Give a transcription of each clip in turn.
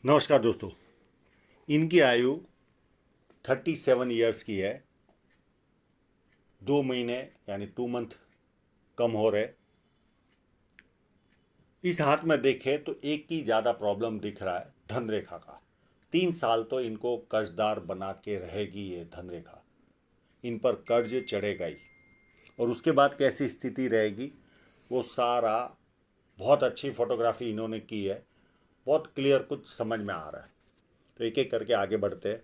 नमस्कार दोस्तों। इनकी आयु 37 ईयर्स की है। 2 महीने यानी 2 मंथ कम हो रहे। इस हाथ में देखें तो एक की ज़्यादा प्रॉब्लम दिख रहा है, धन रेखा का। 3 साल तो इनको कर्जदार बना के रहेगी ये धन रेखा। इन पर कर्ज चढ़ेगा ही। और उसके बाद कैसी स्थिति रहेगी वो सारा, बहुत अच्छी फोटोग्राफी इन्होंने की है, बहुत क्लियर कुछ समझ में आ रहा है। तो एक एक करके आगे बढ़ते हैं।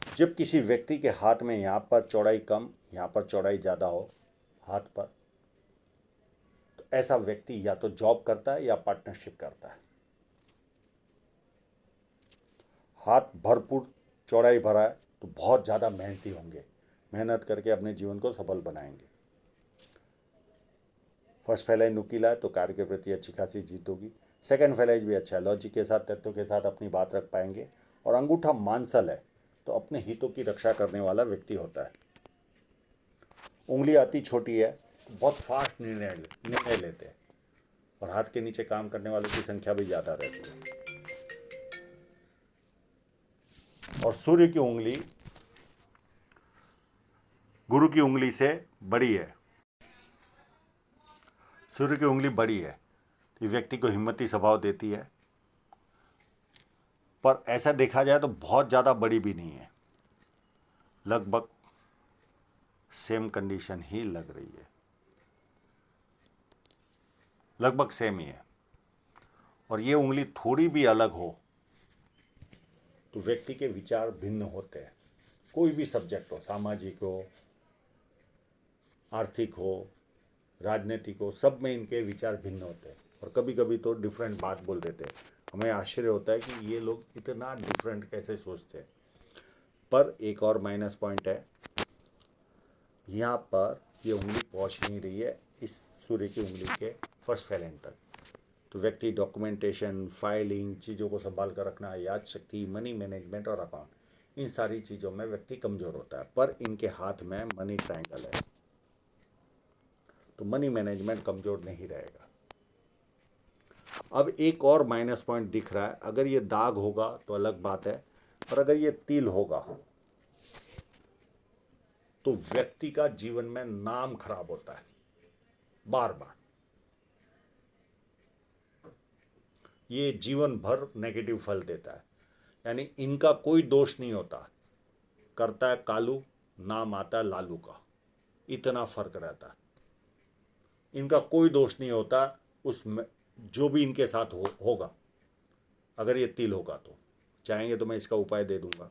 जब किसी व्यक्ति के हाथ में यहाँ पर चौड़ाई कम, यहाँ पर चौड़ाई ज़्यादा हो हाथ पर, तो ऐसा व्यक्ति या तो जॉब करता है या पार्टनरशिप करता है। हाथ भरपूर चौड़ाई भरा है तो बहुत ज़्यादा मेहनती होंगे, मेहनत करके अपने जीवन को सफल बनाएंगे। फर्स्ट फैलाइज नुकीला है तो कार्य के प्रति अच्छी खासी जीत होगी। सेकंड फैलाइज भी अच्छा है, लॉजिक के साथ, तथ्यों के साथ अपनी बात रख पाएंगे। और अंगूठा मांसल है तो अपने हितों की रक्षा करने वाला व्यक्ति होता है। उंगली आती छोटी है तो बहुत फास्ट निर्णय लेते हैं। और हाथ के नीचे काम करने वालों की संख्या भी ज़्यादा रहती है। और सूर्य की उंगली गुरु की उंगली से बड़ी है। सूर्य की उंगली बड़ी है तो व्यक्ति को हिम्मती स्वभाव देती है, पर ऐसा देखा जाए तो बहुत ज़्यादा बड़ी भी नहीं है। लगभग सेम कंडीशन ही लग रही है, लगभग सेम ही है। और ये उंगली थोड़ी भी अलग हो तो व्यक्ति के विचार भिन्न होते हैं। कोई भी सब्जेक्ट हो, सामाजिक हो, आर्थिक हो, राजनीतिक हो, सब में इनके विचार भिन्न होते हैं। और कभी कभी तो डिफरेंट बात बोल देते हैं। हमें आश्चर्य होता है कि ये लोग इतना डिफरेंट कैसे सोचते हैं। पर एक और माइनस पॉइंट है, यहाँ पर ये उंगली पहुँच नहीं रही है इस सूर्य की उंगली के फर्स्ट फैलेंट तक। तो व्यक्ति डॉक्यूमेंटेशन, फाइलिंग, चीज़ों को संभाल कर रखना, याद शक्ति, मनी मैनेजमेंट और अकाउंट, इन सारी चीज़ों में व्यक्ति कमज़ोर होता है। पर इनके हाथ में मनी ट्रायंगल है तो मनी मैनेजमेंट कमज़ोर नहीं रहेगा। अब एक और माइनस पॉइंट दिख रहा है, अगर ये दाग होगा तो अलग बात है, पर अगर ये तिल होगा तो व्यक्ति का जीवन में नाम खराब होता है बार बार। ये जीवन भर नेगेटिव फल देता है। यानी इनका कोई दोष नहीं होता, करता है कालू, नाम आता है लालू का, इतना फर्क रहता है। इनका कोई दोष नहीं होता उसमें, जो भी इनके साथ होगा। अगर ये तिल होगा तो चाहेंगे तो मैं इसका उपाय दे दूंगा।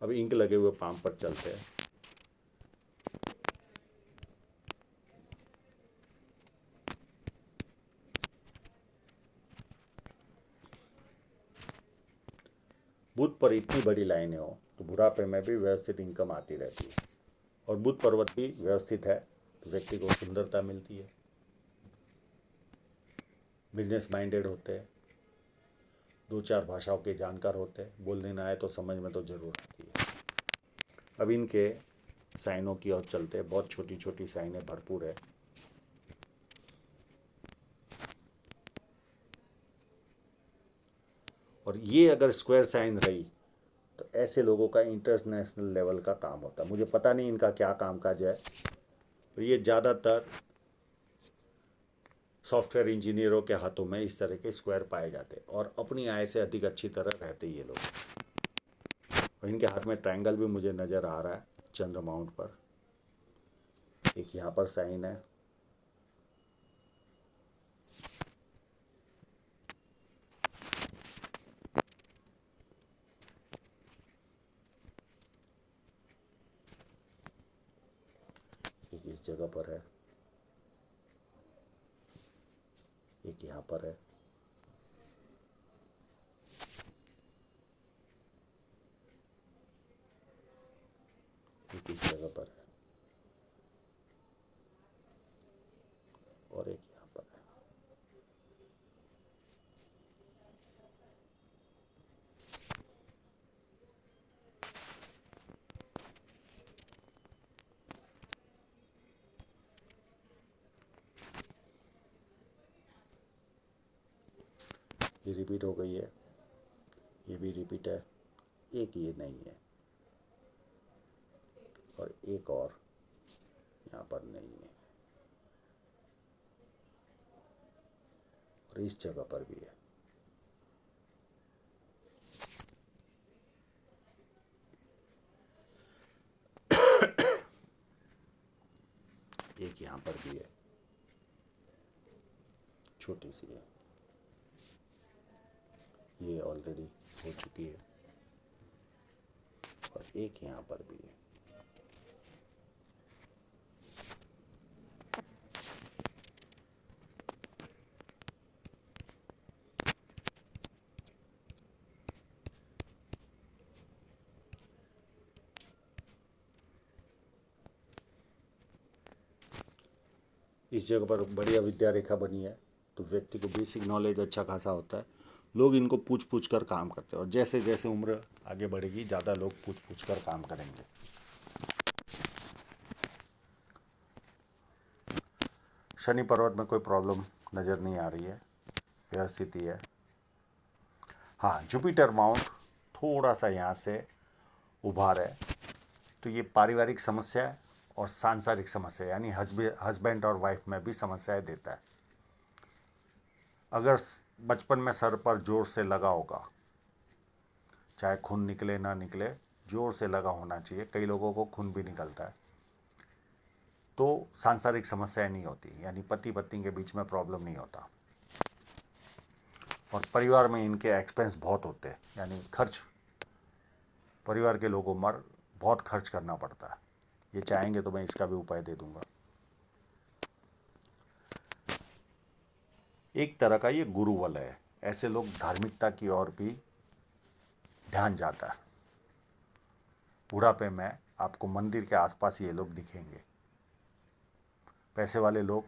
अब इंक लगे हुए पाम पर चलते हैं। बुध पर इतनी बड़ी लाइनें हो तो बुढ़ापे में भी व्यवस्थित इनकम आती रहती है। और बुध पर्वत भी व्यवस्थित है तो व्यक्ति को सुंदरता मिलती है। बिजनेस माइंडेड होते हैं, 2-4 भाषाओं के जानकार होते हैं। बोलने ना आए तो समझ में तो जरूर आती है। अब इनके साइनों की ओर चलते हैं। बहुत छोटी छोटी साइनें भरपूर है। और ये अगर स्क्वायर साइन रही तो ऐसे लोगों का इंटरनेशनल लेवल का काम होता है। मुझे पता नहीं इनका क्या कामकाज है, पर ये ज़्यादातर सॉफ्टवेयर इंजीनियरों के हाथों में इस तरह के स्क्वायर पाए जाते हैं और अपनी आय से अधिक अच्छी तरह रहते ये लोग। और इनके हाथ में ट्रायंगल भी मुझे नज़र आ रहा है चंद्र माउंट पर। एक यहाँ पर साइन है। एक इस जगह पर है, एक यहाँ पर है। एक इस जगह पर है और एक यहाँ पर है। ये रिपीट हो गई है, ये भी रिपीट है, एक ये नहीं है, और एक और यहाँ पर नहीं है, और इस जगह पर भी है। एक यहाँ पर भी है, छोटी सी है, ये ऑलरेडी हो चुकी है, और एक यहाँ पर भी है। इस जगह पर बढ़िया विद्या रेखा बनी है, तो व्यक्ति को बेसिक नॉलेज अच्छा खासा होता है। लोग इनको पूछ पूछ कर काम करते हैं, और जैसे जैसे उम्र आगे बढ़ेगी ज़्यादा लोग पूछ पूछ कर काम करेंगे। शनि पर्वत में कोई प्रॉब्लम नज़र नहीं आ रही है, व्यवस्थित ही है। हाँ, जुपिटर माउंट थोड़ा सा यहाँ से उभार है, तो ये पारिवारिक समस्या और सांसारिक समस्या यानी हस्बैंड और वाइफ में भी समस्याएं देता है। अगर बचपन में सर पर जोर से लगा होगा, चाहे खून निकले ना निकले, जोर से लगा होना चाहिए, कई लोगों को खून भी निकलता है, तो सांसारिक समस्याएं नहीं होती, यानी पति पत्नी के बीच में प्रॉब्लम नहीं होता। और परिवार में इनके एक्सपेंस बहुत होते हैं, यानी खर्च, परिवार के लोगों पर बहुत खर्च करना पड़ता है। ये चाहेंगे तो मैं इसका भी उपाय दे दूंगा। एक तरह का ये गुरुबल है, ऐसे लोग धार्मिकता की ओर भी ध्यान जाता है। बुढ़ापे में आपको मंदिर के आसपास ये लोग दिखेंगे। पैसे वाले लोग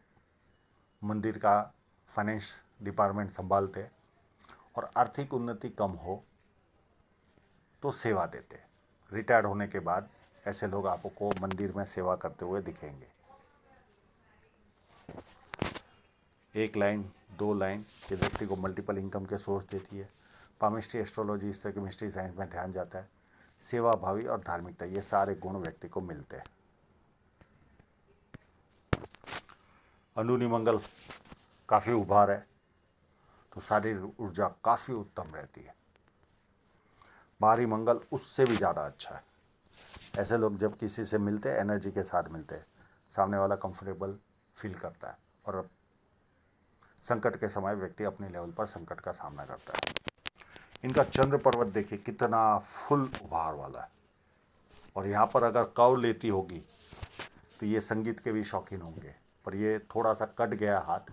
मंदिर का फाइनेंस डिपार्टमेंट संभालते, और आर्थिक उन्नति कम हो तो सेवा देते। रिटायर्ड होने के बाद ऐसे लोग आपको मंदिर में सेवा करते हुए दिखेंगे। एक लाइन, दो लाइन ये व्यक्ति को मल्टीपल इनकम के सोर्स देती है। पामिस्ट्री, एस्ट्रोलॉजी, इस तरह की मिस्ट्री साइंस में ध्यान जाता है। सेवा भावी और धार्मिकता, ये सारे गुण व्यक्ति को मिलते हैं। अंदरूनी मंगल काफ़ी उभार है, तो शारीरिक ऊर्जा काफ़ी उत्तम रहती है। बाहरी मंगल उससे भी ज़्यादा अच्छा है। ऐसे लोग जब किसी से मिलते हैं, एनर्जी के साथ मिलते हैं, सामने वाला कंफर्टेबल फील करता है, और संकट के समय व्यक्ति अपने लेवल पर संकट का सामना करता है। इनका चंद्र पर्वत देखिए कितना फुल उभार वाला है, और यहाँ पर अगर कव लेती होगी तो ये संगीत के भी शौकीन होंगे, पर ये थोड़ा सा कट गया हाथ,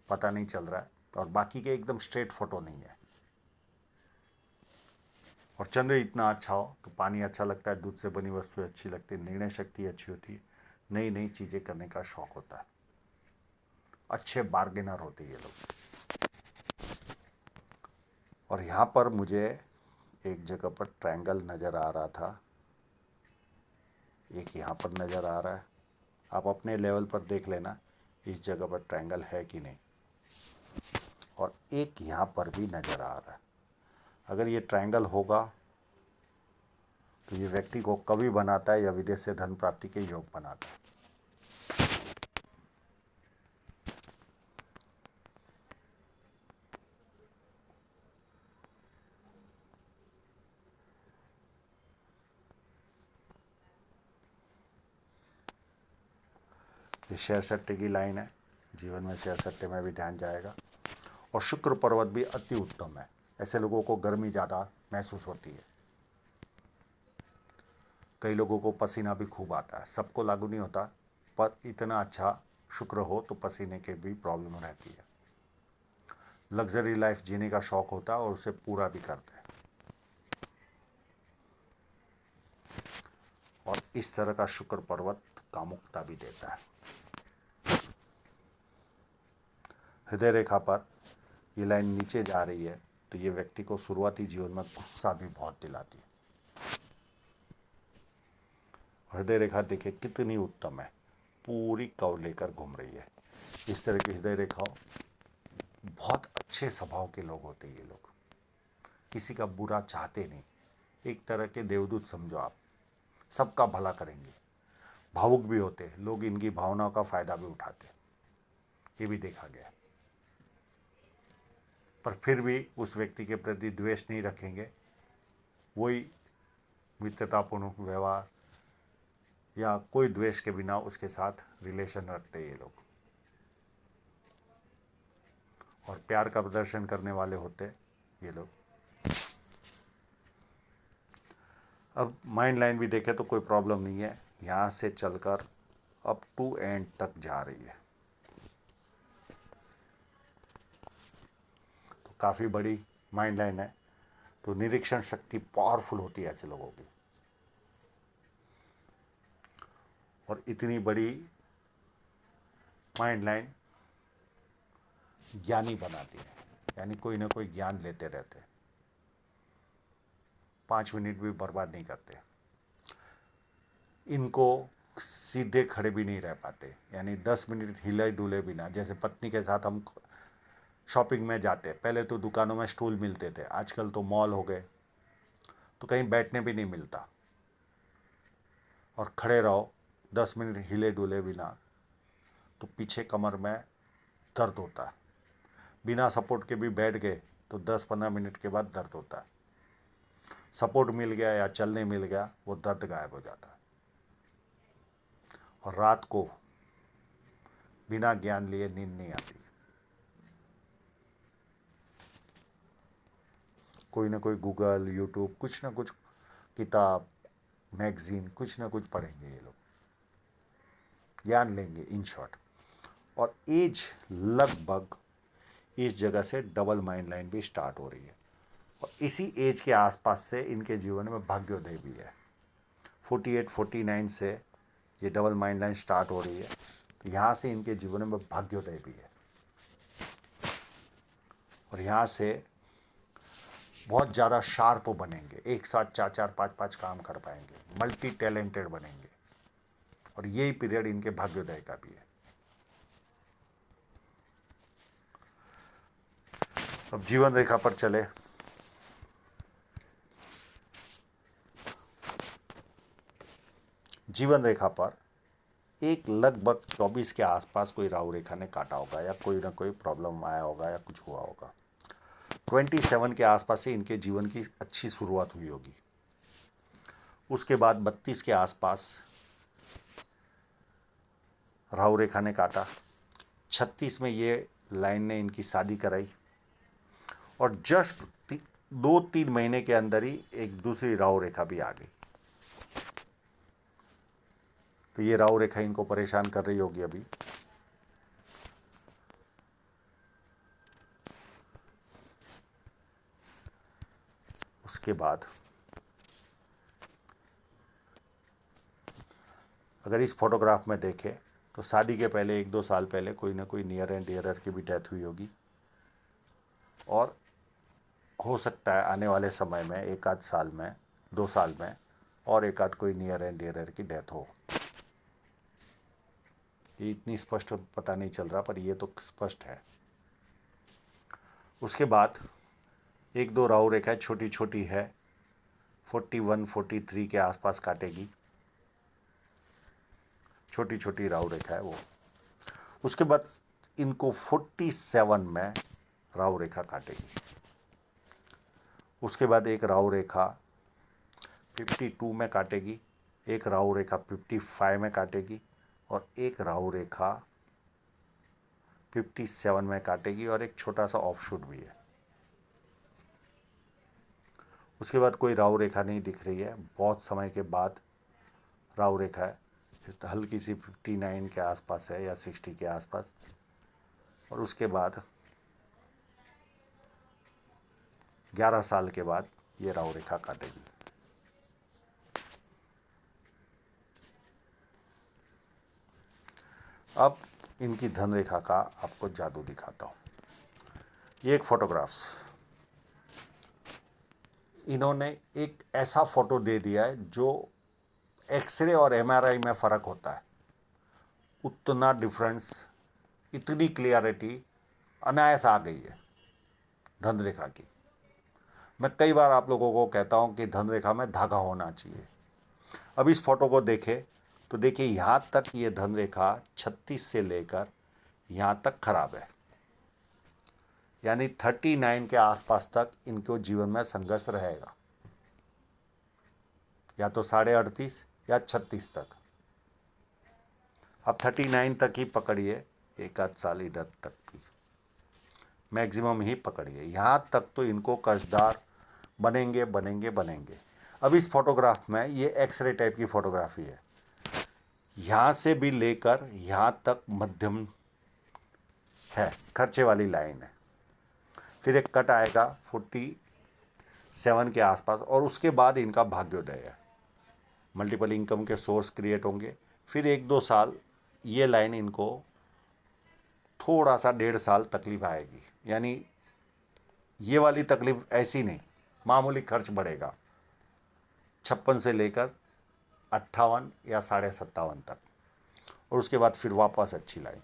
पता नहीं चल रहा है, और बाकी के एकदम स्ट्रेट फोटो नहीं है। और चंद्र इतना अच्छा हो तो पानी अच्छा लगता है, दूध से बनी वस्तु अच्छी लगती है, निर्णय शक्ति अच्छी होती है, नई नई चीज़ें करने का शौक होता है, अच्छे बार्गेनर होते हैं ये लोग। और यहाँ पर मुझे एक जगह पर ट्रायंगल नज़र आ रहा था, एक यहाँ पर नज़र आ रहा है। आप अपने लेवल पर देख लेना इस जगह पर ट्रायंगल है कि नहीं, और एक यहाँ पर भी नज़र आ रहा है। अगर ये ट्रायंगल होगा तो ये व्यक्ति को कवि बनाता है या विदेश से धन प्राप्ति के योग बनाता है। ये शेयर सट्टे की लाइन है, जीवन में शेयर सट्टे में भी ध्यान जाएगा। और शुक्र पर्वत भी अति उत्तम है, ऐसे लोगों को गर्मी ज़्यादा महसूस होती है, कई लोगों को पसीना भी खूब आता है, सबको लागू नहीं होता, पर इतना अच्छा शुक्र हो तो पसीने के भी प्रॉब्लम रहती है। लग्जरी लाइफ जीने का शौक होता है और उसे पूरा भी करते हैं। और इस तरह का शुक्र पर्वत कामुकता भी देता है। हृदय रेखा पर ये लाइन नीचे जा रही है, तो ये व्यक्ति को शुरुआती जीवन में गुस्सा भी बहुत दिलाती है। हृदय रेखा देखिए कितनी उत्तम है, पूरी कव लेकर घूम रही है। इस तरह की हृदय रेखा बहुत अच्छे स्वभाव के लोग होते हैं ये लोग, किसी का बुरा चाहते नहीं, एक तरह के देवदूत समझो आप, सबका भला करेंगे। भावुक भी होते हैं लोग, इनकी भावनाओं का फायदा भी उठाते हैं, ये भी देखा गया। पर फिर भी उस व्यक्ति के प्रति द्वेष नहीं रखेंगे, वही मित्रतापूर्ण व्यवहार या कोई द्वेष के बिना उसके साथ रिलेशन रखते हैं ये लोग, और प्यार का प्रदर्शन करने वाले होते ये लोग। अब माइंड लाइन भी देखें तो कोई प्रॉब्लम नहीं है, यहाँ से चलकर अप टू एंड तक जा रही है, तो काफ़ी बड़ी माइंड लाइन है। तो निरीक्षण शक्ति पावरफुल होती है ऐसे लोगों की, और इतनी बड़ी माइंड लाइन ज्ञानी बनाती है, यानी कोई ना कोई ज्ञान लेते रहते हैं, 5 मिनट भी बर्बाद नहीं करते। इनको सीधे खड़े भी नहीं रह पाते, यानी 10 मिनट हिले डुले बिना, जैसे पत्नी के साथ हम शॉपिंग में जाते, पहले तो दुकानों में स्टूल मिलते थे, आजकल तो मॉल हो गए, तो कहीं बैठने भी नहीं मिलता, और खड़े रहो 10 मिनट हिले डुले बिना तो पीछे कमर में दर्द होता है, बिना सपोर्ट के भी बैठ गए तो 10-15 मिनट के बाद दर्द होता है, सपोर्ट मिल गया या चलने मिल गया वो दर्द गायब हो जाता है। और रात को बिना ज्ञान लिए नींद नहीं आती, कोई ना कोई गूगल यूट्यूब कुछ ना कुछ किताब मैगजीन कुछ ना कुछ पढ़ेंगे ये लोग, ज्ञान लेंगे इन शॉर्ट। और एज लगभग इस जगह से डबल माइंड लाइन भी स्टार्ट हो रही है, और इसी एज के आसपास से इनके जीवन में भाग्योदय भी है। 48-49 से ये डबल माइंड लाइन स्टार्ट हो रही है, तो यहाँ से इनके जीवन में भाग्योदय भी है, और यहाँ से बहुत ज़्यादा शार्प बनेंगे, एक साथ 4-4, 5-5 काम कर पाएंगे, मल्टी टैलेंटेड बनेंगे, और यही पीरियड इनके भाग्योदय का भी है। अब जीवन रेखा पर चले, जीवन रेखा पर एक लगभग 24 के आसपास कोई राहु रेखा ने काटा होगा, या कोई ना कोई प्रॉब्लम आया होगा या कुछ हुआ होगा। 27 के आसपास से इनके जीवन की अच्छी शुरुआत हुई होगी, उसके बाद 32 के आसपास राहु रेखा ने काटा, 36 में ये लाइन ने इनकी शादी कराई, और जस्ट 2-3 महीने के अंदर ही एक दूसरी राहु रेखा भी आ गई, तो ये राहु रेखा इनको परेशान कर रही होगी अभी। उसके बाद अगर इस फोटोग्राफ में देखें तो शादी के पहले 1-2 साल पहले कोई ना कोई नियर एंड डियरर की भी डेथ हुई होगी, और हो सकता है आने वाले समय में 1-8 साल में 2 साल में और 1-8 कोई नियर एंड डियरर की डेथ हो। ये इतनी स्पष्ट पता नहीं चल रहा, पर ये तो स्पष्ट है। उसके बाद 1-2 राहु रेखाएं छोटी छोटी है, 41-43 के आसपास काटेगी, छोटी छोटी राहु रेखा है वो। उसके बाद इनको 47 में राहु रेखा काटेगी, उसके बाद एक राहु रेखा 52 में काटेगी, एक राहु रेखा 55 में काटेगी, और एक राहु रेखा 57 में काटेगी, और एक छोटा सा ऑफशूट भी है। उसके बाद कोई राहु रेखा नहीं दिख रही है, बहुत समय के बाद राहु रेखा है, हल्की सी 59 के आसपास है या 60 के आसपास, और उसके बाद 11 साल के बाद ये राहु रेखा काटेगी। अब इनकी धन रेखा का आपको जादू दिखाता हूँ। ये एक फोटोग्राफ्स, इन्होंने एक ऐसा फोटो दे दिया है जो एक्सरे और एमआरआई में फ़र्क होता है, उतना डिफरेंस, इतनी क्लियरिटी अनायास आ गई है धन रेखा की। मैं कई बार आप लोगों को कहता हूं कि धन रेखा में धागा होना चाहिए। अब इस फोटो को देखें तो देखिए यहाँ तक ये धन रेखा 36 से लेकर यहाँ तक खराब है, यानी 39 के आसपास तक इनको जीवन में संघर्ष रहेगा, या तो 38.5 या 36 तक। अब 39 तक ही पकड़िए, एक आध साल इधर तक की मैक्सिमम ही पकड़िए, यहाँ तक तो इनको कर्जदार बनेंगे बनेंगे बनेंगे। अब इस फोटोग्राफ में ये एक्सरे टाइप की फोटोग्राफी है, यहाँ से भी लेकर यहाँ तक मध्यम है, खर्चे वाली लाइन है। फिर एक कट आएगा 47 के आसपास और उसके बाद इनका भाग्योदय है, मल्टीपल इनकम के सोर्स क्रिएट होंगे। फिर 1-2 साल ये लाइन इनको थोड़ा सा 1.5 साल तकलीफ आएगी, यानी ये वाली तकलीफ ऐसी नहीं, मामूली खर्च बढ़ेगा 56 से लेकर 58 या 57.5 तक, और उसके बाद फिर वापस अच्छी लाइन।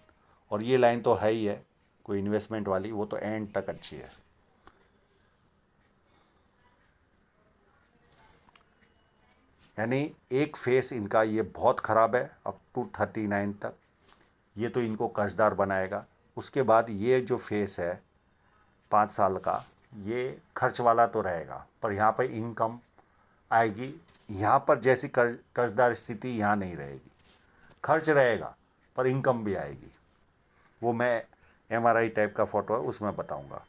और ये लाइन तो है ही है कोई इन्वेस्टमेंट वाली, वो तो एंड तक अच्छी है। यानी एक फेस इनका ये बहुत ख़राब है अप टू 39 तक, ये तो इनको कर्जदार बनाएगा। उसके बाद ये जो फेस है 5 साल का, ये खर्च वाला तो रहेगा, पर यहाँ पर इनकम आएगी। यहाँ पर जैसी कर्जदार स्थिति यहाँ नहीं रहेगी, खर्च रहेगा पर इनकम भी आएगी। वो मैं MRI टाइप का फ़ोटो है उसमें बताऊंगा।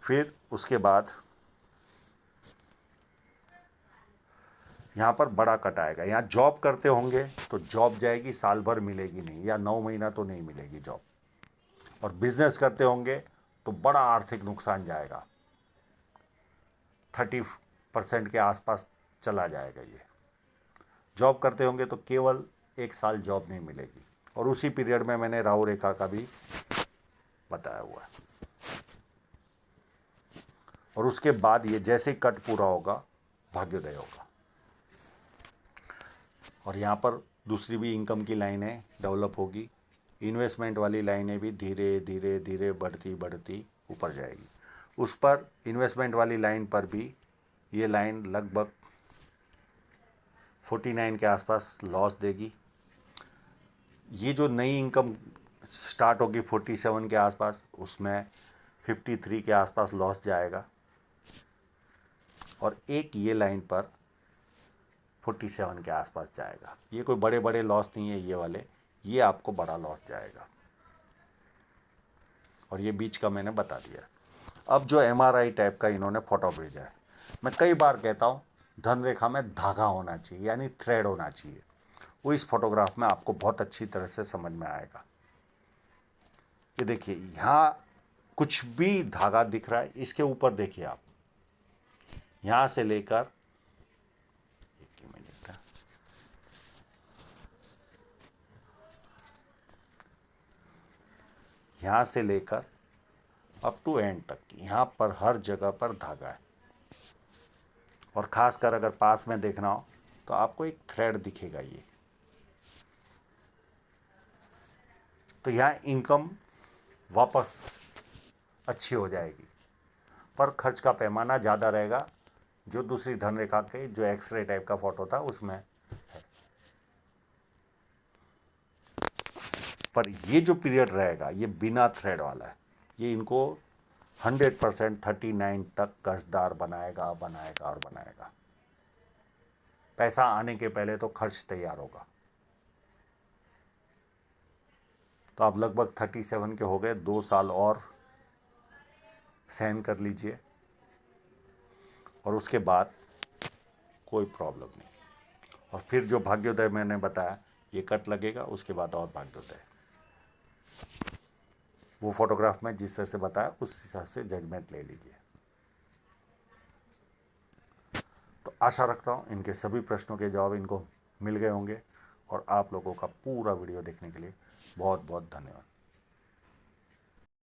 फिर उसके बाद यहाँ पर बड़ा कट आएगा, यहाँ जॉब करते होंगे तो जॉब जाएगी, साल भर मिलेगी नहीं, या 9 महीना तो नहीं मिलेगी जॉब। और बिजनेस करते होंगे तो बड़ा आर्थिक नुकसान जाएगा, 30% के आसपास चला जाएगा। ये जॉब करते होंगे तो केवल 1 साल जॉब नहीं मिलेगी, और उसी पीरियड में मैंने राहु रेखा का भी बताया हुआ है। और उसके बाद ये जैसे कट पूरा होगा भाग्योदय होगा। और यहाँ पर दूसरी भी इनकम की लाइनें डेवलप होगी, इन्वेस्टमेंट वाली लाइनें भी धीरे धीरे धीरे बढ़ती बढ़ती ऊपर जाएगी। उस पर इन्वेस्टमेंट वाली लाइन पर भी ये लाइन लगभग 49 के आसपास लॉस देगी। ये जो नई इनकम स्टार्ट होगी 47 के आसपास, उसमें 53 के आसपास लॉस जाएगा। और एक ये लाइन पर 47 के आसपास जाएगा। ये कोई बड़े बड़े लॉस नहीं है ये वाले, ये आपको बड़ा लॉस जाएगा। और ये बीच का मैंने बता दिया। अब जो MRI टाइप का इन्होंने फोटो भेजा है, मैं कई बार कहता हूँ धन रेखा में धागा होना चाहिए, यानी थ्रेड होना चाहिए। वो इस फोटोग्राफ में आपको बहुत अच्छी तरह से समझ में आएगा। ये देखिए यहाँ कुछ भी धागा दिख रहा है, इसके ऊपर देखिए आप, यहाँ से लेकर यहाँ से लेकर अप टू एंड तक, यहाँ पर हर जगह पर धागा है। और ख़ासकर अगर पास में देखना हो तो आपको एक थ्रेड दिखेगा ये। तो यहाँ इनकम वापस अच्छी हो जाएगी, पर खर्च का पैमाना ज़्यादा रहेगा, जो दूसरी धन रेखा के जो एक्सरे टाइप का फोटो था उसमें है। पर ये जो पीरियड रहेगा ये बिना थ्रेड वाला है, ये इनको 100% 39 तक कर्जदार बनाएगा बनाएगा और बनाएगा। पैसा आने के पहले तो खर्च तैयार होगा। तो आप लगभग 37 के हो गए, 2 साल और सहन कर लीजिए, और उसके बाद कोई प्रॉब्लम नहीं। और फिर जो भाग्योदय मैंने बताया, ये कट लगेगा, उसके बाद और भाग्योदय। वो फोटोग्राफ में जिस तरह से बताया उस हिसाब से जजमेंट ले लीजिए। तो आशा रखता हूँ इनके सभी प्रश्नों के जवाब इनको मिल गए होंगे, और आप लोगों का पूरा वीडियो देखने के लिए बहुत बहुत धन्यवाद।